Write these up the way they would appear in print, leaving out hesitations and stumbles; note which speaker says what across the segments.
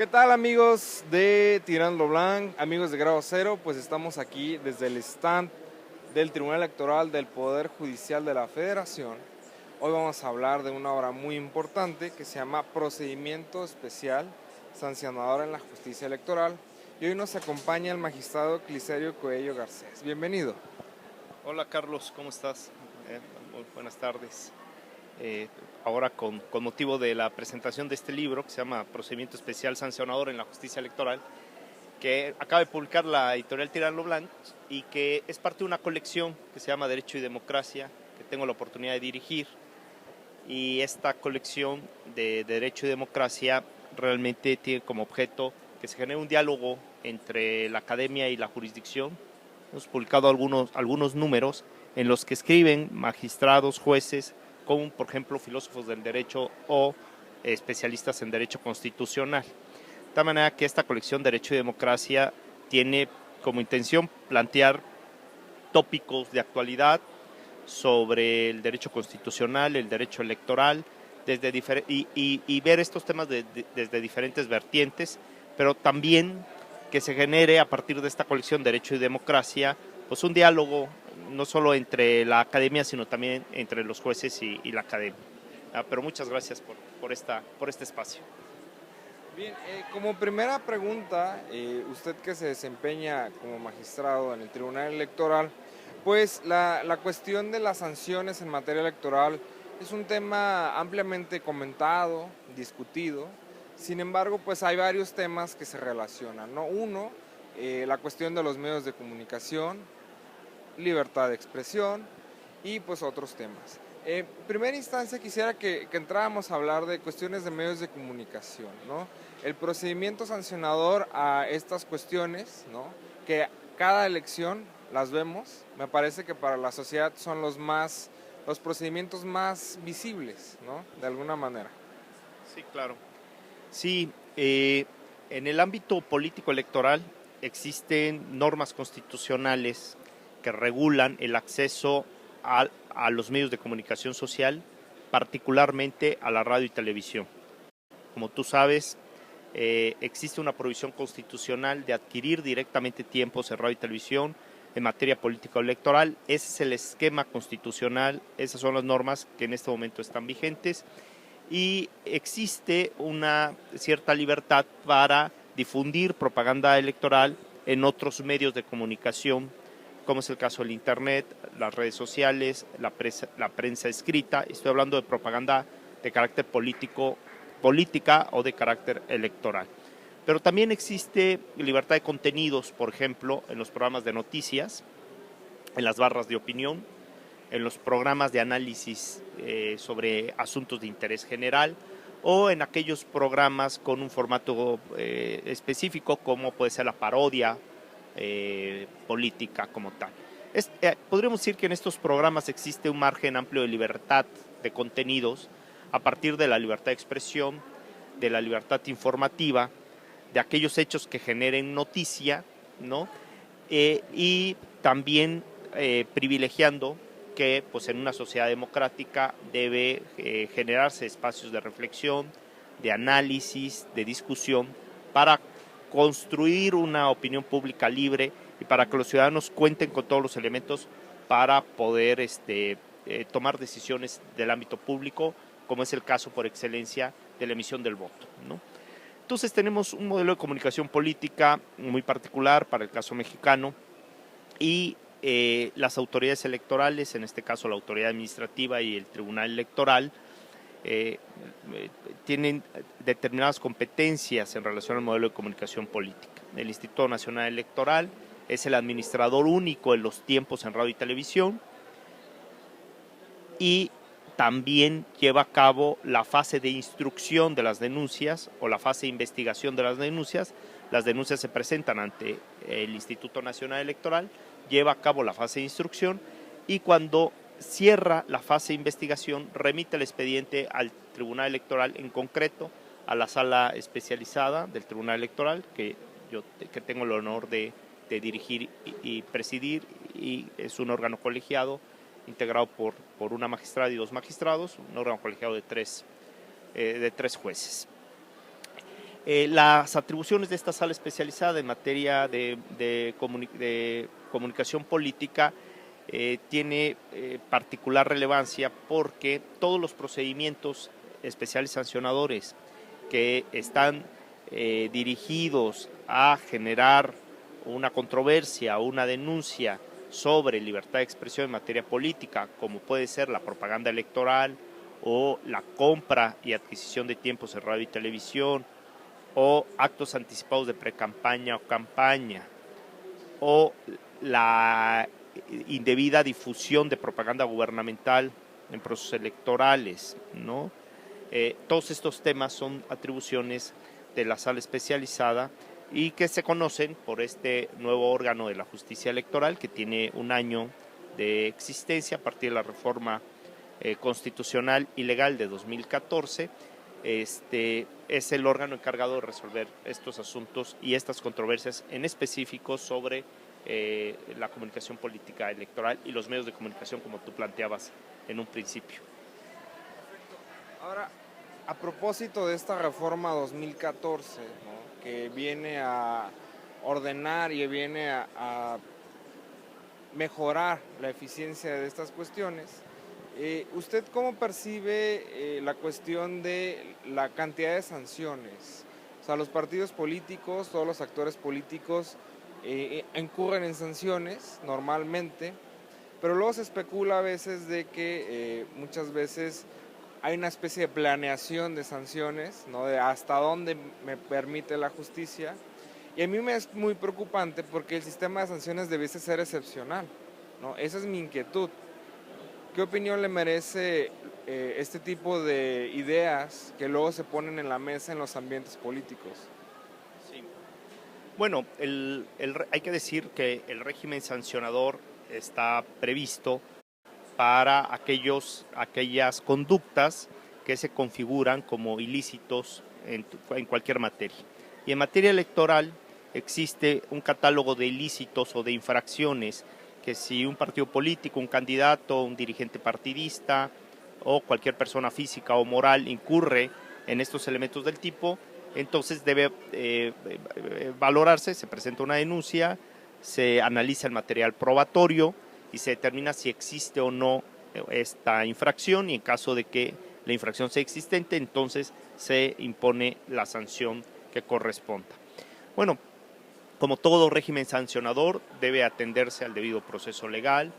Speaker 1: ¿Qué tal, amigos de Tirando Blanc, amigos de Grado Cero? Pues estamos aquí desde el stand del Tribunal Electoral del Poder Judicial de la Federación. Hoy vamos a hablar de una obra muy importante que se llama Procedimiento Especial Sancionador en la Justicia Electoral. Y hoy nos acompaña el magistrado Cliserio Coello Garcés. Bienvenido.
Speaker 2: Hola Carlos, ¿cómo estás? Muy buenas tardes. Ahora con motivo de la presentación de este libro que se llama Procedimiento Especial Sancionador en la Justicia Electoral, que acaba de publicar la editorial Tirando Blanc y que es parte de una colección que se llama Derecho y Democracia, que tengo la oportunidad de dirigir. Y esta colección de Derecho y Democracia realmente tiene como objeto que se genere un diálogo entre la academia y la jurisdicción. Hemos publicado algunos números en los que escriben magistrados, jueces, como por ejemplo filósofos del derecho o especialistas en derecho constitucional. De tal manera que esta colección Derecho y Democracia tiene como intención plantear tópicos de actualidad sobre el derecho constitucional, el derecho electoral, y ver estos temas desde diferentes vertientes, pero también que se genere a partir de esta colección Derecho y Democracia, pues un diálogo no solo entre la academia, sino también entre los jueces y la academia. Pero muchas gracias por este espacio.
Speaker 1: Bien, como primera pregunta, usted que se desempeña como magistrado en el Tribunal Electoral, pues la cuestión de las sanciones en materia electoral es un tema ampliamente comentado, discutido. Sin embargo, pues hay varios temas que se relacionan, ¿no? Uno, la cuestión de los medios de comunicación, libertad de expresión y pues otros temas. En primera instancia quisiera que entráramos a hablar de cuestiones de medios de comunicación, ¿no? El procedimiento sancionador a estas cuestiones, ¿no? Que cada elección las vemos, me parece que para la sociedad son los procedimientos más visibles, ¿no? De alguna manera.
Speaker 2: Sí, claro. Sí, en el ámbito político electoral existen normas constitucionales que regulan el acceso a los medios de comunicación social, particularmente a la radio y televisión. Como tú sabes, existe una provisión constitucional de adquirir directamente tiempos en radio y televisión en materia político electoral. Ese es el esquema constitucional, esas son las normas que en este momento están vigentes y existe una cierta libertad para difundir propaganda electoral en otros medios de comunicación, como es el caso del Internet, las redes sociales, la prensa escrita. Estoy hablando de propaganda de carácter política o de carácter electoral. Pero también existe libertad de contenidos, por ejemplo, en los programas de noticias, en las barras de opinión, en los programas de análisis sobre asuntos de interés general o en aquellos programas con un formato específico como puede ser la parodia política como tal. Podríamos decir que en estos programas existe un margen amplio de libertad de contenidos a partir de la libertad de expresión, de la libertad informativa, de aquellos hechos que generen noticia, ¿no? Y también privilegiando que pues, en una sociedad democrática debe generarse espacios de reflexión, de análisis, de discusión, para construir una opinión pública libre y para que los ciudadanos cuenten con todos los elementos para poder tomar decisiones del ámbito público, como es el caso por excelencia de la emisión del voto, ¿no? Entonces tenemos un modelo de comunicación política muy particular para el caso mexicano y las autoridades electorales, en este caso la autoridad administrativa y el Tribunal Electoral, tienen determinadas competencias en relación al modelo de comunicación política. El Instituto Nacional Electoral es el administrador único en los tiempos en radio y televisión y también lleva a cabo la fase de instrucción de las denuncias o la fase de investigación de las denuncias. Las denuncias se presentan ante el Instituto Nacional Electoral, lleva a cabo la fase de instrucción y cuando cierra la fase de investigación remite el expediente al Tribunal Electoral, en concreto a la sala especializada del Tribunal Electoral que tengo el honor de dirigir y presidir, y es un órgano colegiado integrado por una magistrada y dos magistrados, un órgano colegiado de tres jueces. Las atribuciones de esta sala especializada en materia de comunicación política tiene particular relevancia porque todos los procedimientos especiales sancionadores que están dirigidos a generar una controversia o una denuncia sobre libertad de expresión en materia política, como puede ser la propaganda electoral o la compra y adquisición de tiempos de radio y televisión, o actos anticipados de precampaña o campaña, o la indebida difusión de propaganda gubernamental en procesos electorales, ¿no? Todos estos temas son atribuciones de la sala especializada y que se conocen por este nuevo órgano de la justicia electoral que tiene un año de existencia a partir de la reforma constitucional y legal de 2014. Es el órgano encargado de resolver estos asuntos y estas controversias en específico sobre la comunicación política electoral y los medios de comunicación, como tú planteabas en un principio.
Speaker 1: Ahora, a propósito de esta reforma 2014, ¿no?, que viene a ordenar y viene a mejorar la eficiencia de estas cuestiones, ¿usted cómo percibe la cuestión de la cantidad de sanciones? O sea, los partidos políticos, todos los actores políticos incurren en sanciones normalmente, pero luego se especula a veces de que muchas veces hay una especie de planeación de sanciones, ¿no?, de hasta dónde me permite la justicia. Y a mí me es muy preocupante porque el sistema de sanciones debiese ser excepcional, ¿no? Esa es mi inquietud. ¿Qué opinión le merece este tipo de ideas que luego se ponen en la mesa en los ambientes políticos?
Speaker 2: Sí. Bueno, hay que decir que el régimen sancionador está previsto para aquellas conductas que se configuran como ilícitos en cualquier materia. Y en materia electoral existe un catálogo de ilícitos o de infracciones que si un partido político, un candidato, un dirigente partidista o cualquier persona física o moral incurre en estos elementos del tipo, entonces debe valorarse, se presenta una denuncia, se analiza el material probatorio y se determina si existe o no esta infracción, y en caso de que la infracción sea existente, entonces se impone la sanción que corresponda. Bueno, como todo régimen sancionador, debe atenderse al debido proceso legal,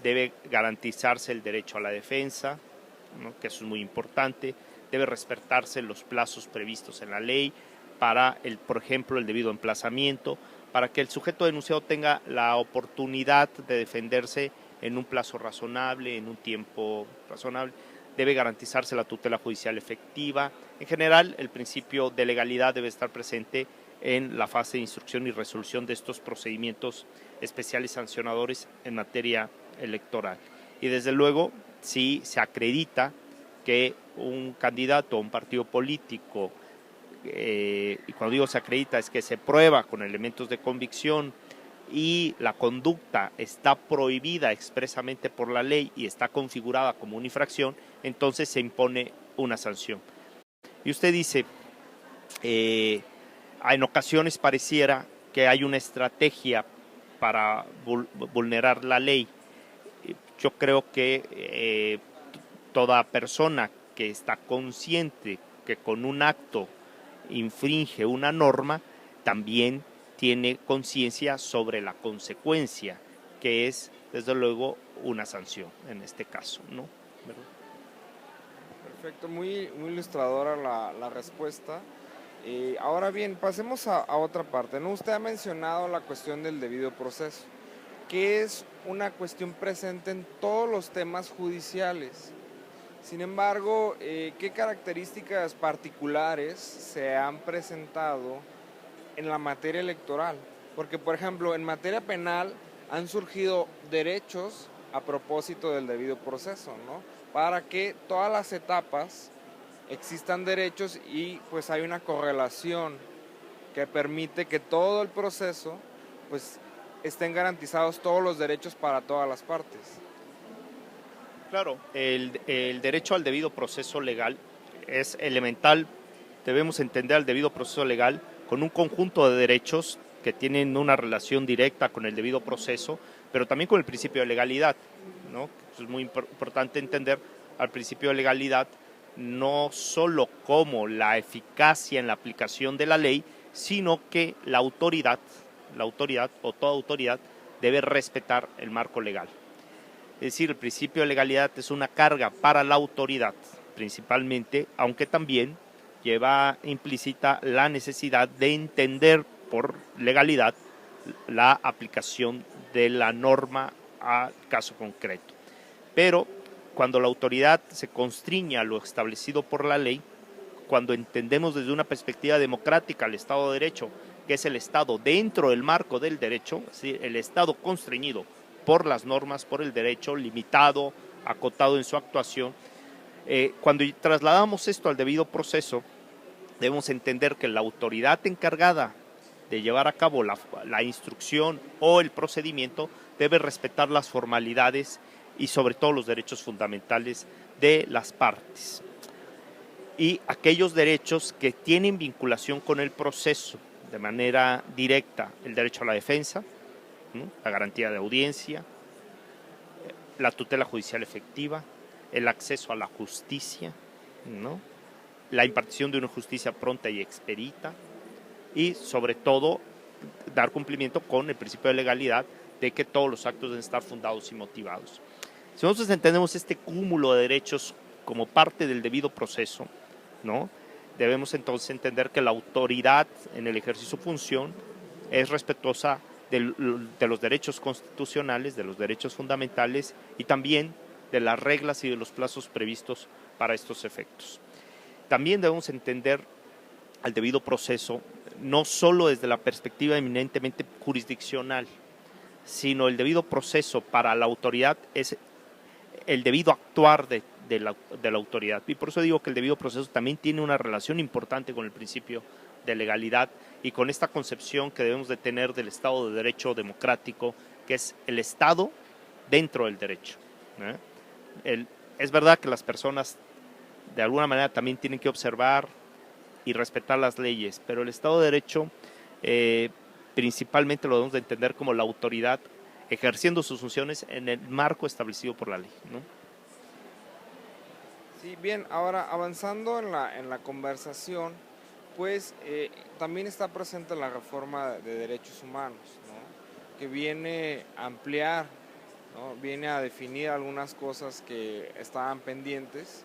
Speaker 2: debe garantizarse el derecho a la defensa, ¿no?, que eso es muy importante, debe respetarse los plazos previstos en la ley para, por ejemplo, el debido emplazamiento, para que el sujeto denunciado tenga la oportunidad de defenderse en un plazo razonable, en un tiempo razonable. Debe garantizarse la tutela judicial efectiva. En general, el principio de legalidad debe estar presente en la fase de instrucción y resolución de estos procedimientos especiales sancionadores en materia electoral. Y desde luego, si se acredita que un candidato o un partido político, y cuando digo se acredita es que se prueba con elementos de convicción y la conducta está prohibida expresamente por la ley y está configurada como una infracción, entonces se impone una sanción. Y usted dice, en ocasiones pareciera que hay una estrategia para vulnerar la ley. Yo creo que toda persona que está consciente que con un acto infringe una norma, también tiene conciencia sobre la consecuencia, que es, desde luego, una sanción en este caso, ¿no? ¿Verdad?
Speaker 1: Perfecto, muy, muy ilustradora la respuesta. Ahora bien, pasemos a otra parte, ¿no? Usted ha mencionado la cuestión del debido proceso, que es una cuestión presente en todos los temas judiciales. Sin embargo, ¿qué características particulares se han presentado en la materia electoral? Porque, por ejemplo, en materia penal han surgido derechos a propósito del debido proceso, ¿no? Para que todas las etapas existan derechos y pues hay una correlación que permite que todo el proceso pues estén garantizados todos los derechos para todas las partes.
Speaker 2: Claro, el derecho al debido proceso legal es elemental debemos entender el debido proceso legal con un conjunto de derechos que tienen una relación directa con el debido proceso, pero también con el principio de legalidad, ¿no? Es muy importante entender al principio de legalidad no solo como la eficacia en la aplicación de la ley, sino que la autoridad o toda autoridad debe respetar el marco legal. Es decir, el principio de legalidad es una carga para la autoridad, principalmente, aunque también lleva implícita la necesidad de entender por legalidad la aplicación de la norma a caso concreto. Pero cuando la autoridad se constriña a lo establecido por la ley, cuando entendemos desde una perspectiva democrática el Estado de Derecho, que es el Estado dentro del marco del derecho, es decir, el Estado constreñido por las normas, por el derecho, limitado, acotado en su actuación, cuando trasladamos esto al debido proceso, debemos entender que la autoridad encargada de llevar a cabo la instrucción o el procedimiento debe respetar las formalidades y sobre todo los derechos fundamentales de las partes. Y aquellos derechos que tienen vinculación con el proceso de manera directa, el derecho a la defensa, ¿no? La garantía de audiencia, la tutela judicial efectiva, el acceso a la justicia, ¿no? La impartición de una justicia pronta y expedita y sobre todo dar cumplimiento con el principio de legalidad de que todos los actos deben estar fundados y motivados. Si nosotros entendemos este cúmulo de derechos como parte del debido proceso, ¿no? Debemos entonces entender que la autoridad en el ejercicio de su función es respetuosa de los derechos constitucionales, de los derechos fundamentales y también de las reglas y de los plazos previstos para estos efectos. También debemos entender al debido proceso no solo desde la perspectiva eminentemente jurisdiccional, sino el debido proceso para la autoridad es el debido actuar de la autoridad. Y por eso digo que el debido proceso también tiene una relación importante con el principio de legalidad y con esta concepción que debemos de tener del Estado de Derecho democrático, que es el Estado dentro del derecho. Es verdad que las personas de alguna manera también tienen que observar y respetar las leyes, pero el Estado de Derecho principalmente lo debemos de entender como la autoridad ejerciendo sus funciones en el marco establecido por la ley, ¿no?
Speaker 1: Sí, bien, ahora avanzando en la conversación, pues también está presente la reforma de derechos humanos, ¿no? Que viene a ampliar, ¿no? Viene a definir algunas cosas que estaban pendientes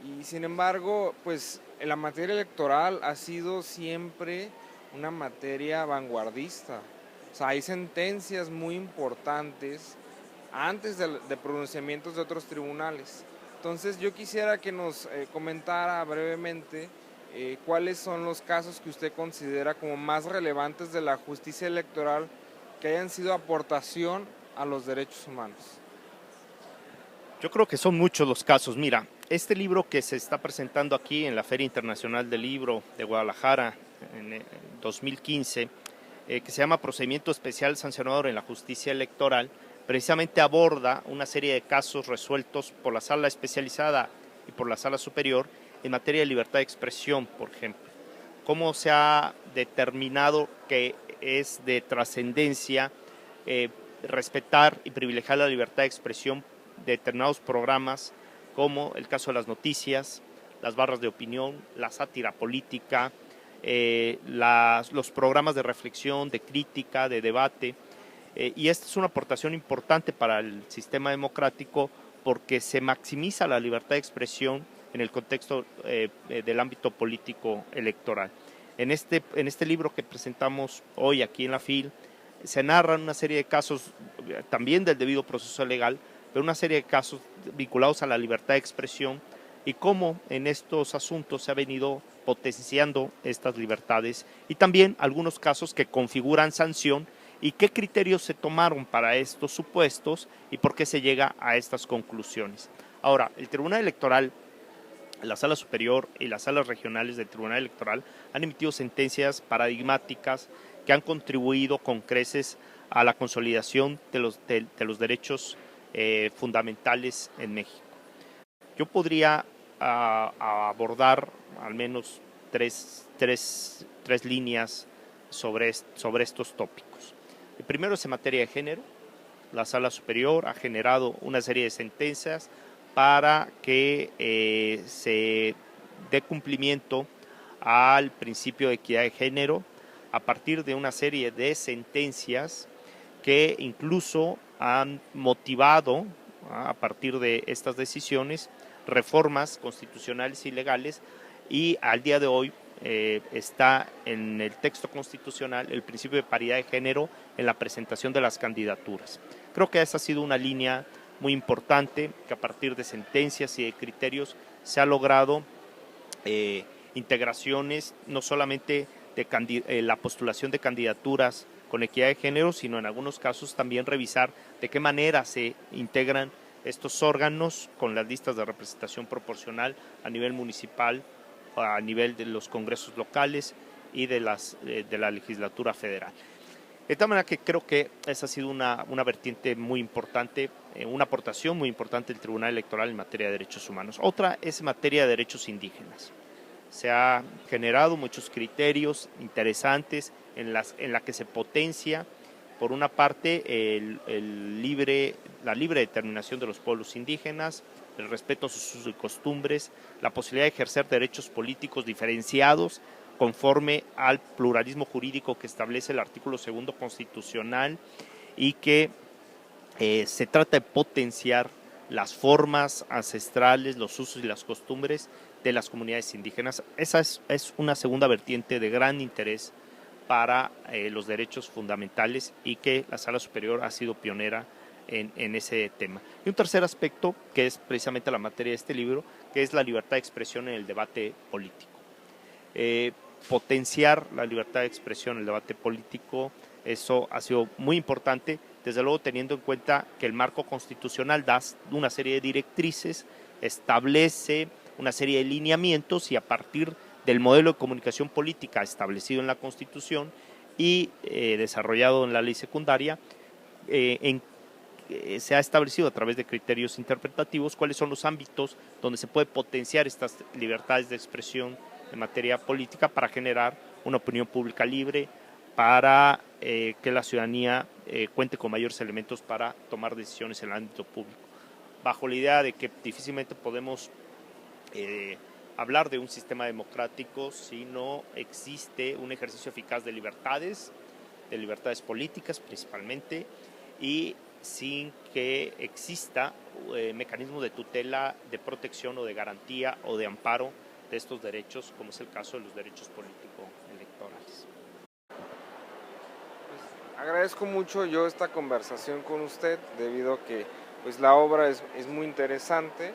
Speaker 1: y sin embargo, pues en la materia electoral ha sido siempre una materia vanguardista. O sea, hay sentencias muy importantes antes de pronunciamientos de otros tribunales. Entonces yo quisiera que nos comentara brevemente cuáles son los casos que usted considera como más relevantes de la justicia electoral que hayan sido aportación a los derechos humanos.
Speaker 2: Yo creo que son muchos los casos. Mira, este libro que se está presentando aquí en la Feria Internacional del Libro de Guadalajara en 2015, que se llama Procedimiento Especial Sancionador en la Justicia Electoral, precisamente aborda una serie de casos resueltos por la Sala Especializada y por la Sala Superior en materia de libertad de expresión, por ejemplo. Cómo se ha determinado que es de trascendencia respetar y privilegiar la libertad de expresión de determinados programas, como el caso de las noticias, las barras de opinión, la sátira política, los programas de reflexión, de crítica, de debate, y esta es una aportación importante para el sistema democrático porque se maximiza la libertad de expresión en el contexto del ámbito político electoral. En este libro que presentamos hoy aquí en la FIL se narran una serie de casos también del debido proceso legal, pero una serie de casos vinculados a la libertad de expresión y cómo en estos asuntos se ha venido potenciando estas libertades y también algunos casos que configuran sanción y qué criterios se tomaron para estos supuestos y por qué se llega a estas conclusiones. Ahora, el Tribunal Electoral, la Sala Superior y las salas regionales del Tribunal Electoral han emitido sentencias paradigmáticas que han contribuido con creces a la consolidación de los derechos fundamentales en México. Yo podría abordar al menos tres líneas sobre estos tópicos. El primero es en materia de género. La Sala Superior ha generado una serie de sentencias para que se dé cumplimiento al principio de equidad de género a partir de una serie de sentencias que incluso han motivado, a partir de estas decisiones, reformas constitucionales y legales, y al día de hoy está en el texto constitucional el principio de paridad de género en la presentación de las candidaturas. Creo que esa ha sido una línea muy importante, que a partir de sentencias y de criterios se ha logrado integraciones, no solamente de la postulación de candidaturas con equidad de género, sino en algunos casos también revisar de qué manera se integran estos órganos con las listas de representación proporcional a nivel municipal, a nivel de los congresos locales y de la legislatura federal. De tal manera que creo que esa ha sido una vertiente muy importante, una aportación muy importante del Tribunal Electoral en materia de derechos humanos. Otra es en materia de derechos indígenas. Se han generado muchos criterios interesantes en la que se potencia, por una parte, la libre determinación de los pueblos indígenas, el respeto a sus usos y costumbres, la posibilidad de ejercer derechos políticos diferenciados conforme al pluralismo jurídico que establece el artículo 2 constitucional, y que se trata de potenciar las formas ancestrales, los usos y las costumbres de las comunidades indígenas. Esa es una segunda vertiente de gran interés para los derechos fundamentales, y que la Sala Superior ha sido pionera en ese tema. Y un tercer aspecto, que es precisamente la materia de este libro, que es la libertad de expresión en el debate político. Potenciar la libertad de expresión en el debate político, eso ha sido muy importante, desde luego teniendo en cuenta que el marco constitucional da una serie de directrices, establece una serie de lineamientos, y a partir del modelo de comunicación política establecido en la Constitución y desarrollado en la ley secundaria, se ha establecido a través de criterios interpretativos cuáles son los ámbitos donde se puede potenciar estas libertades de expresión en materia política para generar una opinión pública libre, para que la ciudadanía cuente con mayores elementos para tomar decisiones en el ámbito público, bajo la idea de que difícilmente podemos hablar de un sistema democrático si no existe un ejercicio eficaz de libertades políticas principalmente, y sin que exista mecanismos de tutela, de protección o de garantía o de amparo de estos derechos, como es el caso de los derechos político-electorales.
Speaker 1: Pues, agradezco mucho yo esta conversación con usted, debido a que pues, la obra es muy interesante,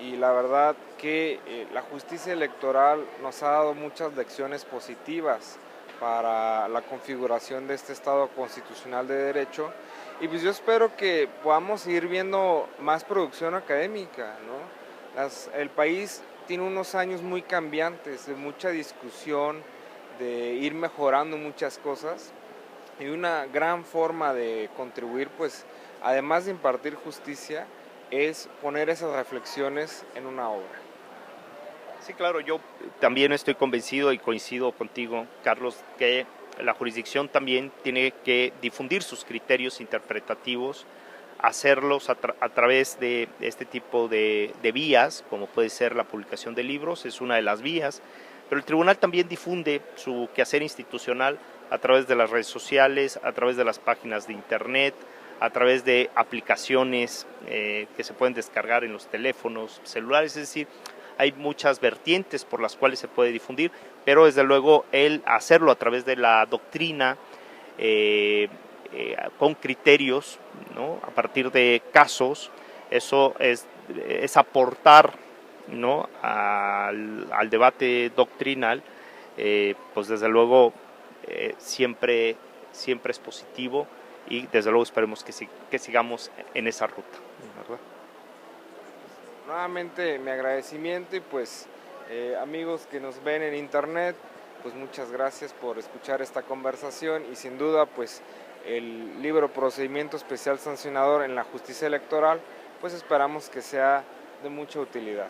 Speaker 1: y la verdad que la justicia electoral nos ha dado muchas lecciones positivas para la configuración de este Estado constitucional de derecho, y pues yo espero que podamos seguir viendo más producción académica, ¿no? El país tiene unos años muy cambiantes, de mucha discusión, de ir mejorando muchas cosas, y una gran forma de contribuir, pues, además de impartir justicia, es poner esas reflexiones en una obra.
Speaker 2: Sí, claro, yo también estoy convencido y coincido contigo, Carlos, que la jurisdicción también tiene que difundir sus criterios interpretativos, hacerlos a través de este tipo de vías, como puede ser la publicación de libros, es una de las vías, pero el tribunal también difunde su quehacer institucional a través de las redes sociales, a través de las páginas de internet, a través de aplicaciones que se pueden descargar en los teléfonos celulares, es decir, hay muchas vertientes por las cuales se puede difundir, pero desde luego el hacerlo a través de la doctrina, con criterios, ¿no? A partir de casos, eso es aportar, ¿no? al debate doctrinal, pues desde luego siempre es positivo, y desde luego esperemos que sigamos en esa ruta, ¿verdad?
Speaker 1: Nuevamente mi agradecimiento, y pues amigos que nos ven en internet, pues muchas gracias por escuchar esta conversación, y sin duda pues el libro Procedimiento Especial Sancionador en la Justicia Electoral, pues esperamos que sea de mucha utilidad.